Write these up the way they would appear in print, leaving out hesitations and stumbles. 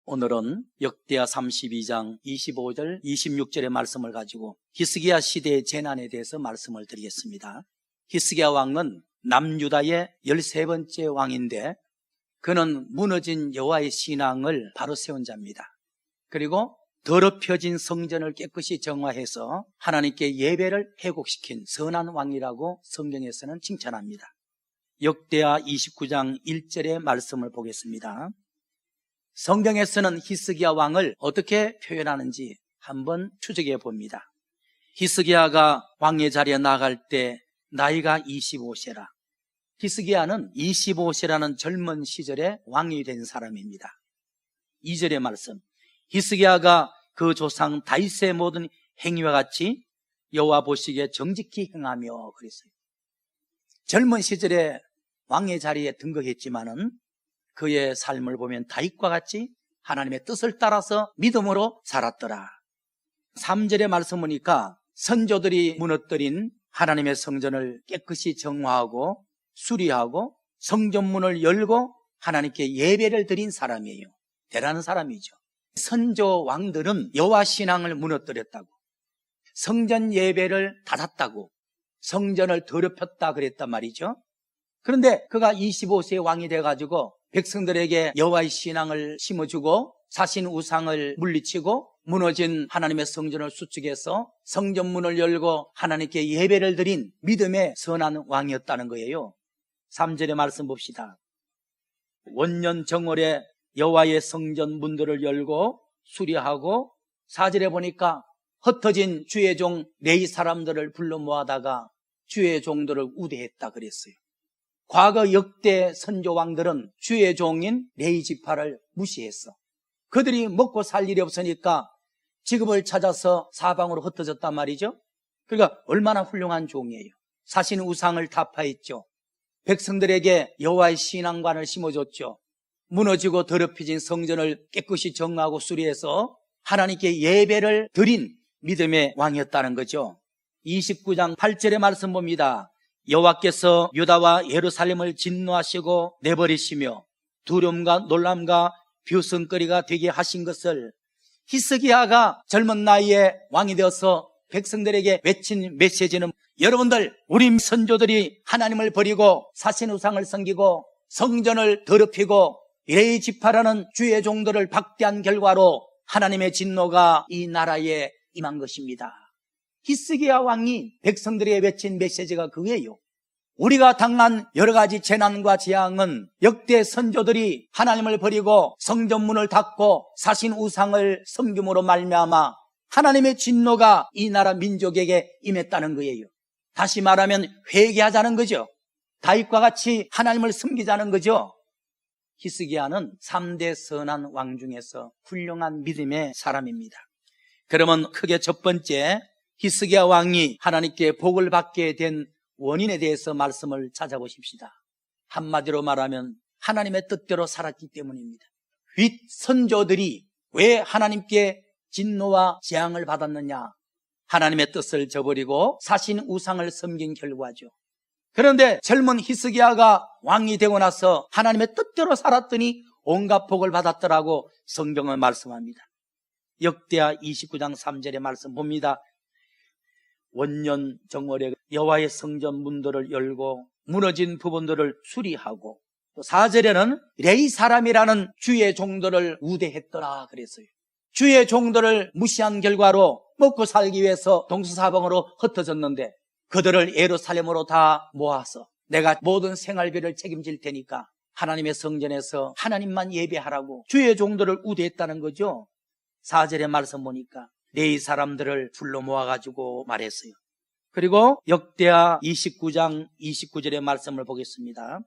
오늘은 역대하 32장 25절 26절의 말씀을 가지고 히스기야 시대의 재난에 대해서 말씀을 드리겠습니다. 히스기야 왕은 남유다의 13번째 왕인데 그는 무너진 여호와의 신앙을 바로 세운 자입니다. 그리고 더럽혀진 성전을 깨끗이 정화해서 하나님께 예배를 회복시킨 선한 왕이라고 성경에서는 칭찬합니다. 역대하 29장 1절의 말씀을 보겠습니다. 성경에서는 히스기야 왕을 어떻게 표현하는지 한번 추적해 봅니다. 히스기야가 왕의 자리에 나갈 때 나이가 25세라. 히스기야는 25세라는 젊은 시절에 왕이 된 사람입니다. 2절의 말씀, 히스기야가 그 조상 다윗의 모든 행위와 같이 여호와 보시기에 정직히 행하며 그랬어요. 젊은 시절에 왕의 자리에 등극했지만은 그의 삶을 보면 다윗과 같이 하나님의 뜻을 따라서 믿음으로 살았더라. 3절의 말씀 보니까 선조들이 무너뜨린 하나님의 성전을 깨끗이 정화하고 수리하고 성전문을 열고 하나님께 예배를 드린 사람이에요. 대단한 사람이죠. 선조 왕들은 여호와 신앙을 무너뜨렸다고, 성전 예배를 닫았다고, 성전을 더럽혔다 그랬단 말이죠. 그런데 그가 25세의 왕이 돼가지고 백성들에게 여호와의 신앙을 심어주고 사신 우상을 물리치고 무너진 하나님의 성전을 수축해서 성전문을 열고 하나님께 예배를 드린 믿음의 선한 왕이었다는 거예요. 3절의 말씀 봅시다. 원년 정월에 여호와의 성전 문들을 열고 수리하고, 4절에 보니까 흩어진 주의 종 레위 사람들을 불러 모아다가 주의 종들을 우대했다 그랬어요. 과거 역대 선조 왕들은 주의 종인 레위 지파를 무시했어. 그들이 먹고 살 일이 없으니까 직업을 찾아서 사방으로 흩어졌단 말이죠. 그러니까 얼마나 훌륭한 종이에요. 사신 우상을 타파했죠. 백성들에게 여호와의 신앙관을 심어줬죠. 무너지고 더럽혀진 성전을 깨끗이 정화하고 수리해서 하나님께 예배를 드린 믿음의 왕이었다는 거죠. 29장 8절의 말씀 봅니다. 여호와께서 유다와 예루살렘을 진노하시고 내버리시며 두려움과 놀람과 비웃음거리가 되게 하신 것을 히스기야가 젊은 나이에 왕이 되어서 백성들에게 외친 메시지는, 여러분들, 우리 선조들이 하나님을 버리고 사신 우상을 섬기고 성전을 더럽히고 레위 지파라는 주의 종들을 박대한 결과로 하나님의 진노가 이 나라에 임한 것입니다. 히스기야 왕이 백성들에게 외친 메시지가 그거예요. 우리가 당한 여러 가지 재난과 재앙은 역대 선조들이 하나님을 버리고 성전문을 닫고 사신 우상을 섬김으로 말미암아 하나님의 진노가 이 나라 민족에게 임했다는 거예요. 다시 말하면 회개하자는 거죠. 다윗과 같이 하나님을 섬기자는 거죠. 히스기야는 3대 선한 왕 중에서 훌륭한 믿음의 사람입니다. 그러면 크게 첫 번째, 히스기야 왕이 하나님께 복을 받게 된 원인에 대해서 말씀을 찾아보십시다. 한마디로 말하면 하나님의 뜻대로 살았기 때문입니다. 윗 선조들이 왜 하나님께 진노와 재앙을 받았느냐? 하나님의 뜻을 저버리고 사신 우상을 섬긴 결과죠. 그런데 젊은 히스기야가 왕이 되고 나서 하나님의 뜻대로 살았더니 온갖 복을 받았더라고 성경은 말씀합니다. 역대하 29장 3절의 말씀 봅니다. 원년 정월에 여호와의 성전 문들을 열고 무너진 부분들을 수리하고, 또 4절에는 레위 사람이라는 주의 종들을 우대했더라 그랬어요. 주의 종들을 무시한 결과로 먹고 살기 위해서 동서사방으로 흩어졌는데 그들을 예루살렘으로 다 모아서 내가 모든 생활비를 책임질 테니까 하나님의 성전에서 하나님만 예배하라고 주의 종들을 우대했다는 거죠. 4절의 말씀 보니까 레위 사람들을 불러 모아가지고 말했어요. 그리고 역대하 29장 29절의 말씀을 보겠습니다.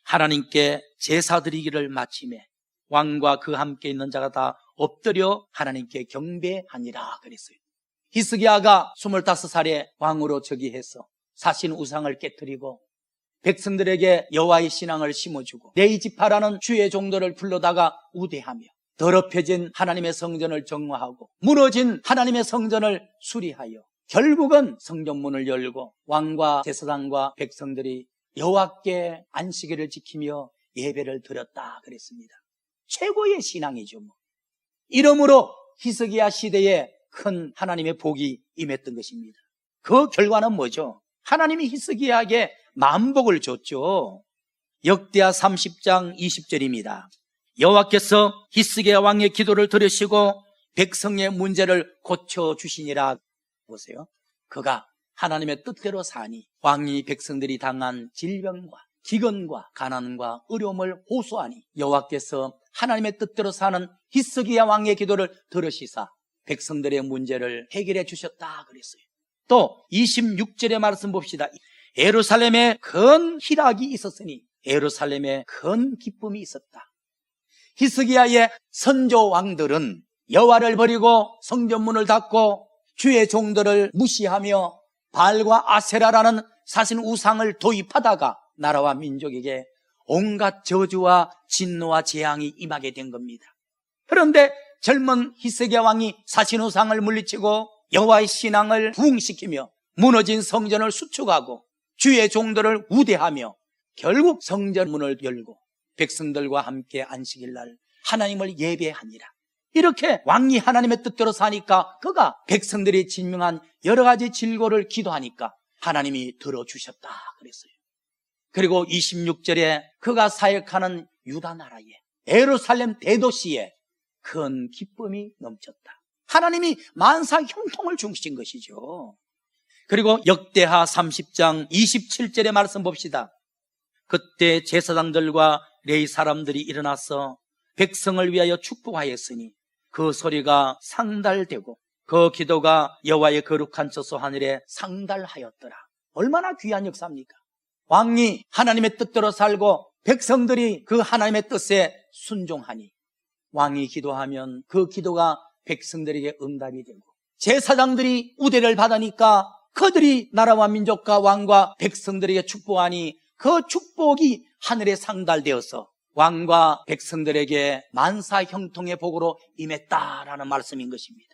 하나님께 제사 드리기를 마침에 왕과 그 함께 있는 자가 다 엎드려 하나님께 경배하니라 그랬어요. 히스기야가 25살에 왕으로 즉위해서 사신 우상을 깨뜨리고 백성들에게 여호와의 신앙을 심어주고 레위 지파라는 주의 종들을 불러다가 우대하며 더럽혀진 하나님의 성전을 정화하고 무너진 하나님의 성전을 수리하여 결국은 성전문을 열고 왕과 제사장과 백성들이 여호와께 안식일을 지키며 예배를 드렸다 그랬습니다. 최고의 신앙이죠. 이러므로 히스기야 시대에 큰 하나님의 복이 임했던 것입니다. 그 결과는 뭐죠? 하나님이 히스기야에게 만복을 줬죠. 역대하 30장 20절입니다. 여호와께서 히스기야 왕의 기도를 들으시고 백성의 문제를 고쳐주시니라. 보세요. 그가 하나님의 뜻대로 사니 왕이 백성들이 당한 질병과 기근과 가난과 어려움을 호소하니 여호와께서 하나님의 뜻대로 사는 히스기야 왕의 기도를 들으시사 백성들의 문제를 해결해 주셨다 그랬어요. 또 26절의 말씀 봅시다. 예루살렘에 큰 희락이 있었으니 예루살렘에 큰 기쁨이 있었다. 히스기야의 선조 왕들은 여호와를 버리고 성전문을 닫고 주의 종들을 무시하며 바알과 아세라라는 사신 우상을 도입하다가 나라와 민족에게 온갖 저주와 진노와 재앙이 임하게 된 겁니다. 그런데 젊은 히스기야 왕이 사신 우상을 물리치고 여호와의 신앙을 부흥시키며 무너진 성전을 수축하고 주의 종들을 우대하며 결국 성전문을 열고 백성들과 함께 안식일 날 하나님을 예배하니라. 이렇게 왕이 하나님의 뜻대로 사니까 그가 백성들이 진명한 여러 가지 질고를 기도하니까 하나님이 들어주셨다 그랬어요. 그리고 26절에 그가 사역하는 유다 나라에 예루살렘 대도시에 큰 기쁨이 넘쳤다. 하나님이 만사 형통을 주신 것이죠. 그리고 역대하 30장 27절의 말씀 봅시다. 그때 제사장들과 레위 사람들이 일어나서 백성을 위하여 축복하였으니 그 소리가 상달되고 그 기도가 여호와의 거룩한 처소 하늘에 상달하였더라. 얼마나 귀한 역사입니까? 왕이 하나님의 뜻대로 살고 백성들이 그 하나님의 뜻에 순종하니 왕이 기도하면 그 기도가 백성들에게 응답이 되고 제사장들이 우대를 받으니까 그들이 나라와 민족과 왕과 백성들에게 축복하니 그 축복이 하늘에 상달되어서 왕과 백성들에게 만사 형통의 복으로 임했다라는 말씀인 것입니다.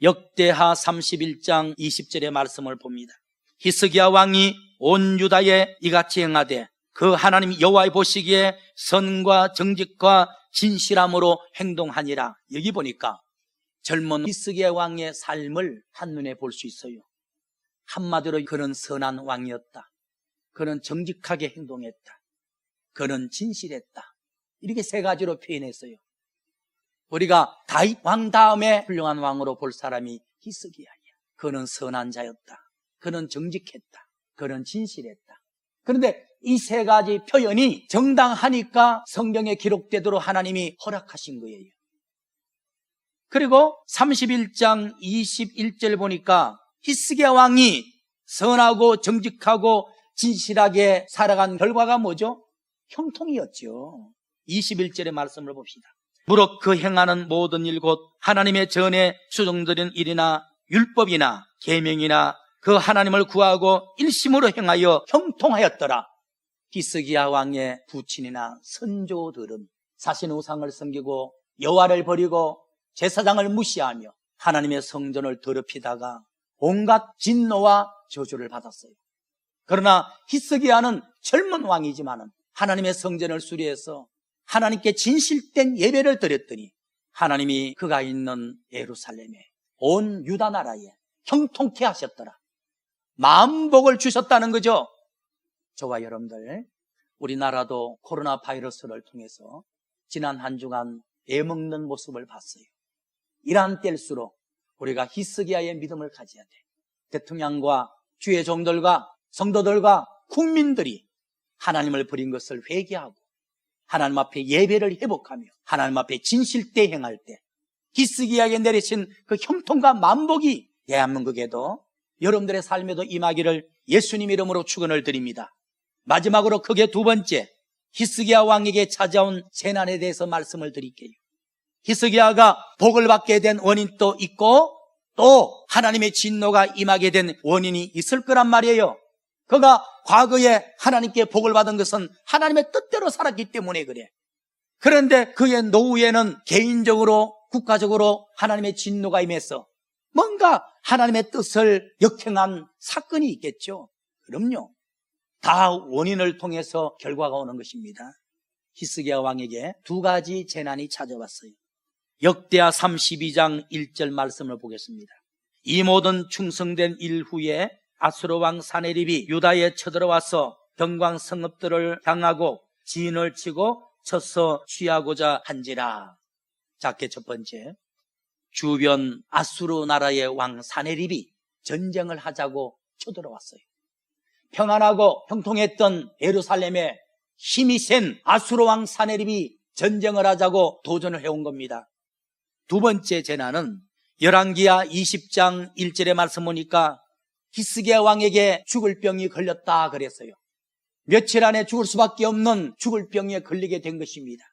역대하 31장 20절의 말씀을 봅니다. 히스기야 왕이 온 유다에 이같이 행하되 그 하나님 여호와의 보시기에 선과 정직과 진실함으로 행동하니라. 여기 보니까 젊은 히스기야 왕의 삶을 한눈에 볼 수 있어요. 한마디로 그는 선한 왕이었다. 그는 정직하게 행동했다. 그는 진실했다. 이렇게 세 가지로 표현했어요. 우리가 다윗 왕 다음에 훌륭한 왕으로 볼 사람이 히스기야야. 그는 선한 자였다. 그는 정직했다. 그는 진실했다. 그런데 이 세 가지 표현이 정당하니까 성경에 기록되도록 하나님이 허락하신 거예요. 그리고 31장 21절 보니까 히스기야 왕이 선하고 정직하고 진실하게 살아간 결과가 뭐죠? 형통이었죠. 21절의 말씀을 봅시다. 무릇 그 행하는 모든 일 곧 하나님의 전에 수정드린 일이나 율법이나 계명이나 그 하나님을 구하고 일심으로 행하여 형통하였더라. 히스기야 왕의 부친이나 선조들은 사신 우상을 섬기고 여호와를 버리고 제사장을 무시하며 하나님의 성전을 더럽히다가 온갖 진노와 저주를 받았어요. 그러나 히스기야는 젊은 왕이지만 하나님의 성전을 수리해서 하나님께 진실된 예배를 드렸더니 하나님이 그가 있는 예루살렘에 온 유다 나라에 형통케 하셨더라. 만복을 주셨다는 거죠. 저와 여러분들, 우리나라도 코로나 바이러스를 통해서 지난 한 주간 애먹는 모습을 봤어요. 이러한 때일수록 우리가 히스기야의 믿음을 가져야 돼. 대통령과 주의 종들과 성도들과 국민들이 하나님을 버린 것을 회개하고 하나님 앞에 예배를 회복하며 하나님 앞에 진실되 행할 때 히스기야에게 내리신 그 형통과 만복이 대한민국에도 여러분들의 삶에도 임하기를 예수님 이름으로 축원을 드립니다. 마지막으로 크게 두 번째, 히스기야 왕에게 찾아온 재난에 대해서 말씀을 드릴게요. 히스기야가 복을 받게 된 원인도 있고 또 하나님의 진노가 임하게 된 원인이 있을 거란 말이에요. 그가 과거에 하나님께 복을 받은 것은 하나님의 뜻대로 살았기 때문에 그래. 그런데 그의 노후에는 개인적으로 국가적으로 하나님의 진노가 임해서 뭔가 하나님의 뜻을 역행한 사건이 있겠죠. 그럼요. 다 원인을 통해서 결과가 오는 것입니다. 히스기야 왕에게 두 가지 재난이 찾아왔어요. 역대하 32장 1절 말씀을 보겠습니다. 이 모든 충성된 일 후에 아수르 왕 사네립이 유다에 쳐들어와서 경광 성읍들을 향하고 진을 치고 쳐서 취하고자 한지라. 작게 첫 번째, 주변 아수르 나라의 왕 사네립이 전쟁을 하자고 쳐들어왔어요. 평안하고 형통했던 예루살렘에 힘이 센 아수르 왕 사네립이 전쟁을 하자고 도전을 해온 겁니다. 두 번째 재난은 열왕기하 20장 1절의 말씀 보니까 히스기야 왕에게 죽을 병이 걸렸다 그랬어요. 며칠 안에 죽을 수밖에 없는 죽을 병에 걸리게 된 것입니다.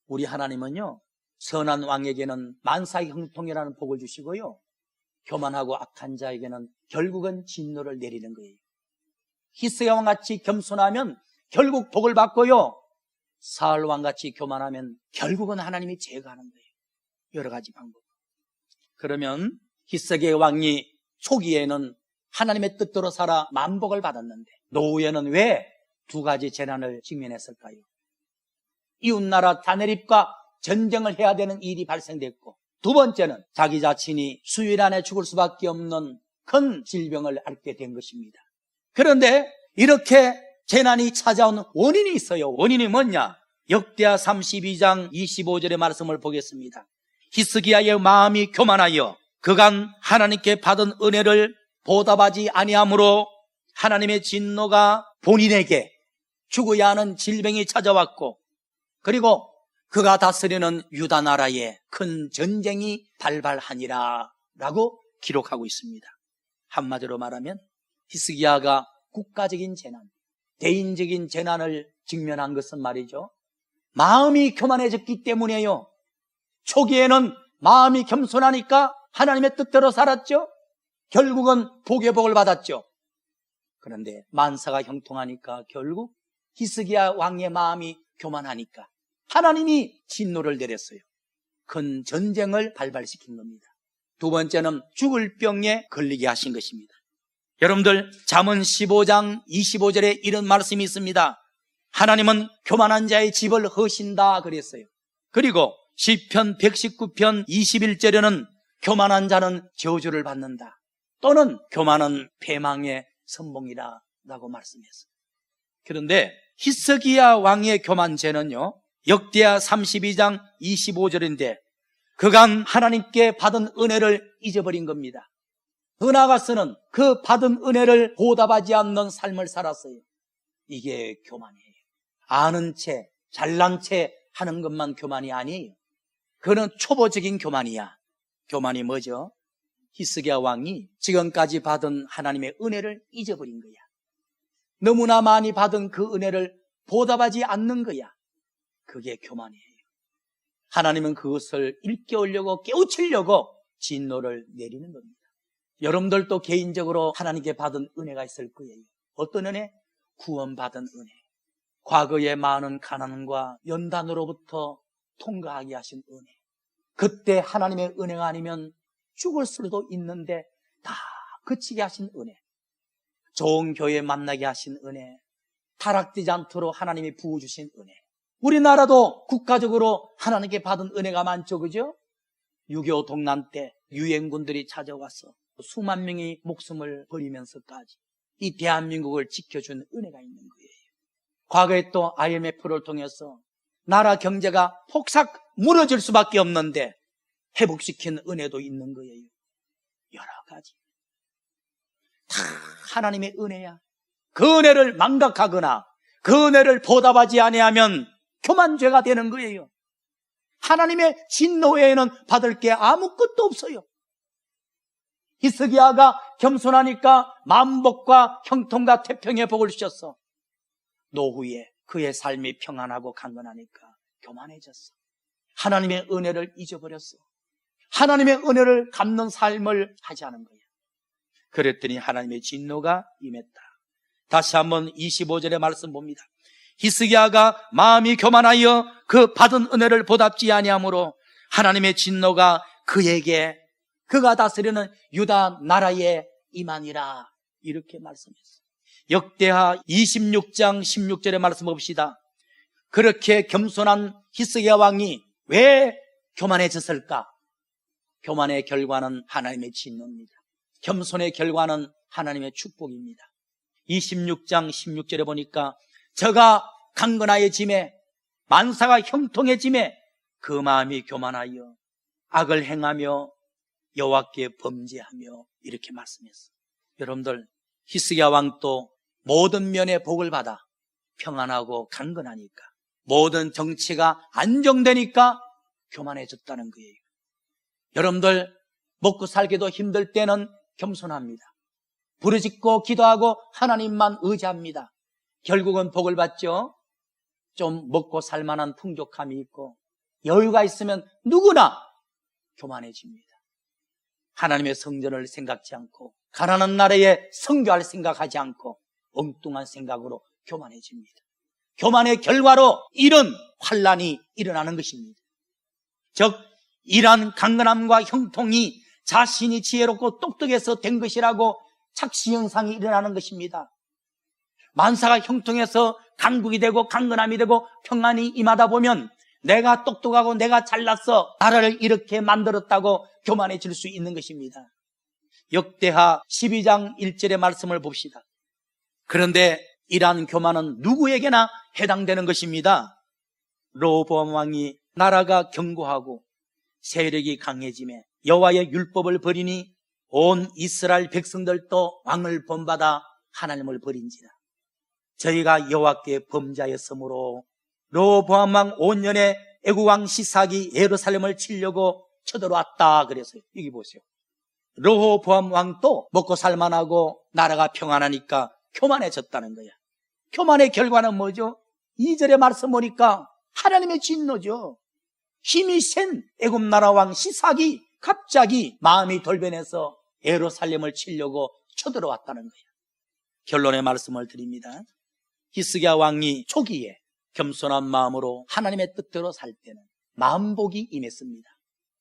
우리 하나님은요, 선한 왕에게는 만사의 형통이라는 복을 주시고요, 교만하고 악한 자에게는 결국은 진노를 내리는 거예요. 히스기야 왕같이 겸손하면 결국 복을 받고요, 사울 왕같이 교만하면 결국은 하나님이 제거하는 거예요. 여러 가지 방법. 그러면 히스기야 왕이 초기에는 하나님의 뜻대로 살아 만복을 받았는데 노후에는 왜 두 가지 재난을 직면했을까요? 이웃나라 다네립과 전쟁을 해야 되는 일이 발생됐고, 두 번째는 자기 자신이 수일 안에 죽을 수밖에 없는 큰 질병을 앓게 된 것입니다. 그런데 이렇게 재난이 찾아온 원인이 있어요. 원인이 뭐냐? 역대하 32장 25절의 말씀을 보겠습니다. 히스기야의 마음이 교만하여 그간 하나님께 받은 은혜를 보답하지 아니하므로 하나님의 진노가 본인에게 죽어야 하는 질병이 찾아왔고, 그리고 그가 다스리는 유다 나라에 큰 전쟁이 발발하니라 라고 기록하고 있습니다. 한마디로 말하면 히스기야가 국가적인 재난, 개인적인 재난을 직면한 것은 말이죠, 마음이 교만해졌기 때문이에요. 초기에는 마음이 겸손하니까 하나님의 뜻대로 살았죠. 결국은 복의 복을 받았죠. 그런데 만사가 형통하니까 결국 히스기야 왕의 마음이 교만하니까 하나님이 진노를 내렸어요. 큰 전쟁을 발발시킨 겁니다. 두 번째는 죽을 병에 걸리게 하신 것입니다. 여러분들, 잠언 15장 25절에 이런 말씀이 있습니다. 하나님은 교만한 자의 집을 허신다 그랬어요. 그리고 시편 119편 21절에는 교만한 자는 저주를 받는다, 또는 교만은 패망의 선봉이다 라고 말씀했어요. 그런데 히스기야 왕의 교만죄는요, 역대하 32장 25절인데 그간 하나님께 받은 은혜를 잊어버린 겁니다. 더 나아가서는 그 받은 은혜를 보답하지 않는 삶을 살았어요. 이게 교만이에요. 아는 채, 잘난 채 하는 것만 교만이 아니에요. 그는 초보적인 교만이야. 교만이 뭐죠? 히스기야 왕이 지금까지 받은 하나님의 은혜를 잊어버린 거야. 너무나 많이 받은 그 은혜를 보답하지 않는 거야. 그게 교만이에요. 하나님은 그것을 일깨우려고, 깨우치려고 진노를 내리는 겁니다. 여러분들도 개인적으로 하나님께 받은 은혜가 있을 거예요. 어떤 은혜? 구원받은 은혜. 과거의 많은 가난과 연단으로부터 통과하게 하신 은혜. 그때 하나님의 은혜가 아니면 죽을 수도 있는데 다 그치게 하신 은혜. 좋은 교회 만나게 하신 은혜. 타락되지 않도록 하나님이 부어주신 은혜. 우리나라도 국가적으로 하나님께 받은 은혜가 많죠, 그죠? 6.25 동란 때 유엔군들이 찾아와서 수만 명이 목숨을 버리면서까지 이 대한민국을 지켜준 은혜가 있는 거예요. 과거에 또 IMF를 통해서 나라 경제가 폭삭 무너질 수밖에 없는데 회복시킨 은혜도 있는 거예요. 여러 가지. 다 하나님의 은혜야. 그 은혜를 망각하거나 그 은혜를 보답하지 아니하면 교만죄가 되는 거예요. 하나님의 진노 외에는 받을 게 아무것도 없어요. 히스기야가 겸손하니까 만복과 형통과 태평의 복을 주셨어. 노후에 그의 삶이 평안하고 강건하니까 교만해졌어. 하나님의 은혜를 잊어버렸어. 하나님의 은혜를 갚는 삶을 하지 않은 거야. 그랬더니 하나님의 진노가 임했다. 다시 한번 25절의 말씀 봅니다. 히스기야가 마음이 교만하여 그 받은 은혜를 보답지 아니하므로 하나님의 진노가 그에게, 그가 다스리는 유다 나라에 임하니라, 이렇게 말씀했어요. 역대하 26장 16절의 말씀 봅시다. 그렇게 겸손한 히스기야 왕이 왜 교만해졌을까? 교만의 결과는 하나님의 진노입니다. 겸손의 결과는 하나님의 축복입니다. 26장 16절에 보니까 저가 강건하여짐에 만사가 형통해짐에 그 마음이 교만하여 악을 행하며 여호와께 범죄하며 이렇게 말씀했어요. 여러분들, 히스기야 왕도 모든 면의 복을 받아 평안하고 강건하니까, 모든 정치가 안정되니까 교만해졌다는 거예요. 여러분들, 먹고 살기도 힘들 때는 겸손합니다. 부르짖고 기도하고 하나님만 의지합니다. 결국은 복을 받죠. 좀 먹고 살만한 풍족함이 있고 여유가 있으면 누구나 교만해집니다. 하나님의 성전을 생각지 않고 가난한 나라에 선교할 생각하지 않고 엉뚱한 생각으로 교만해집니다. 교만의 결과로 이런 환난이 일어나는 것입니다. 즉, 이러한 강건함과 형통이 자신이 지혜롭고 똑똑해서 된 것이라고 착시현상이 일어나는 것입니다. 만사가 형통해서 강국이 되고 강건함이 되고 평안이 임하다 보면 내가 똑똑하고 내가 잘났어, 나라를 이렇게 만들었다고 교만해질 수 있는 것입니다. 역대하 12장 1절의 말씀을 봅시다. 그런데 이러한 교만은 누구에게나 해당되는 것입니다. 르호보암 왕이 나라가 견고하고 세력이 강해짐에 여호와의 율법을 버리니 온 이스라엘 백성들도 왕을 본받아 하나님을 버린지라. 저희가 여호와께 범죄하였으므로 르호보암 왕 5년에 애국 왕 시삭이 예루살렘을 치려고 쳐들어왔다 그랬어요. 여기 보세요. 르호보암 왕도 먹고 살만하고 나라가 평안하니까 교만해졌다는 거야. 교만의 결과는 뭐죠? 2절의 말씀 보니까 하나님의 진노죠. 힘이 센 애굽 나라 왕 시삭이 갑자기 마음이 돌변해서 예루살렘을 치려고 쳐들어왔다는 거예요. 결론의 말씀을 드립니다. 히스기야 왕이 초기에 겸손한 마음으로 하나님의 뜻대로 살 때는 만복이 임했습니다.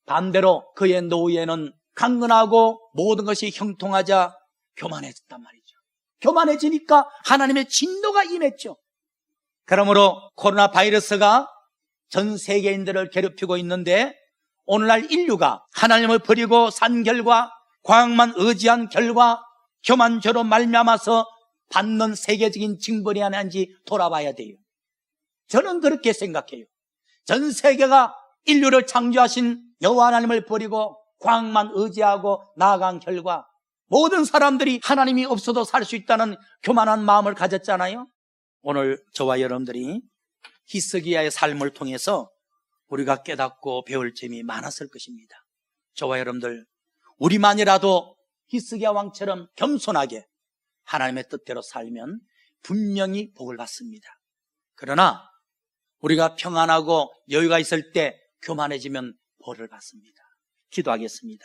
반대로 그의 노후에는 강건하고 모든 것이 형통하자 교만해졌단 말이죠. 교만해지니까 하나님의 진노가 임했죠. 그러므로 코로나 바이러스가 전 세계인들을 괴롭히고 있는데, 오늘날 인류가 하나님을 버리고 산 결과, 과학만 의지한 결과 교만죄로 말미암아서 받는 세계적인 징벌이 하나인지 돌아봐야 돼요. 저는 그렇게 생각해요. 전 세계가 인류를 창조하신 여호와 하나님을 버리고 과학만 의지하고 나아간 결과 모든 사람들이 하나님이 없어도 살 수 있다는 교만한 마음을 가졌잖아요. 오늘 저와 여러분들이 히스기야의 삶을 통해서 우리가 깨닫고 배울 점이 많았을 것입니다. 저와 여러분들, 우리만이라도 히스기야 왕처럼 겸손하게 하나님의 뜻대로 살면 분명히 복을 받습니다. 그러나 우리가 평안하고 여유가 있을 때 교만해지면 벌을 받습니다. 기도하겠습니다.